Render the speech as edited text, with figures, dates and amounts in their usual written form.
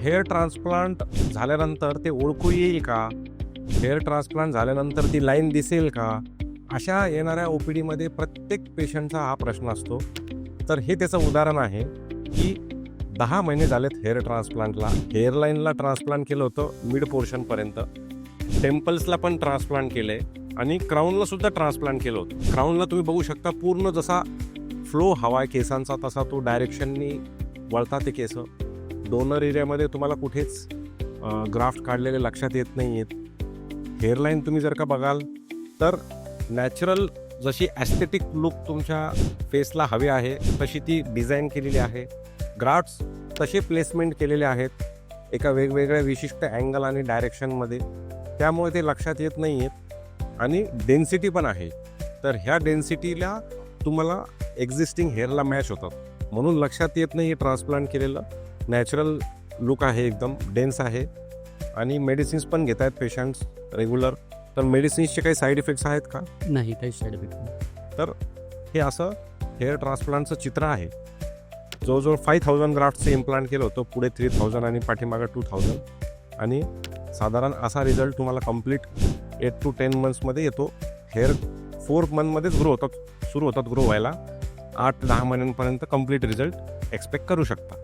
Hair transplant झाल्यानंतर ते ओळखू येईल का? हेअर ट्रान्सप्लांट झाल्यानंतर ती लाईन दिसेल का? अशा येणाऱ्या OPDमध्ये प्रत्येक पेशंटचा हा प्रश्न असतो. तर हे त्याचं उदाहरण आहे की 10 महिने झालेत हेअर ट्रान्सप्लांटला. हेअरलाईनला ट्रान्सप्लांट केलं होतं मिड पोर्शनपर्यंत, टेम्पल्सला पण ट्रान्सप्लांट केलं आहे आणि क्राऊनला सुद्धा ट्रान्सप्लांट केलं होतं. क्राऊनला तुम्ही बघू शकता पूर्ण जसा फ्लो हवा आहे केसांचा तसा तो डायरेक्शननी वळतात ते केस. डोनर एरियामध्ये तुम्हाला कुठेच ग्राफ्ट काढलेले लक्षात येत नाही आहेत. हेअरलाईन तुम्ही जर का बघाल तर नॅचरल जशी ॲस्थेटिक लुक तुमच्या फेसला हवी आहे तशी ती डिझाईन केलेली आहे. ग्राफ्ट्स तसे प्लेसमेंट केलेले आहेत एका वेगवेगळ्या विशिष्ट अँगल आणि डायरेक्शनमध्ये, त्यामुळे ते लक्षात येत नाही आहेत. आणि डेन्सिटी पण आहे, तर ह्या डेन्सिटीला तुम्हाला एक्झिस्टिंग हेअरला मॅच होतात म्हणून लक्षात येत नाही. हे ट्रान्सप्लांट केलेलं नॅचरल लुक आहे, एकदम डेन्स आहे. आणि मेडिसिन्स पण घेत आहेत पेशंट्स रेग्युलर. तर मेडिसिन्सचे काही साईड इफेक्ट्स आहेत का? नाही, काही साईड इफेक्ट नाही. तर हे असं हेअर ट्रान्सप्लांटचं चित्र आहे. जवळजवळ 5000 ग्राफ्टचं इम्प्लांट केलं होतं, पुढे 3000 आणि पाठीमागं 2000. आणि साधारण असा रिझल्ट तुम्हाला कंप्लीट 8 to 10 मंथ्समध्ये येतो. हेअर 4 मंथमध्येच सुरू होतात ग्रो व्हायला. 8-10 महिन्यांपर्यंत कंप्लीट रिझल्ट एक्सपेक्ट करू शकता.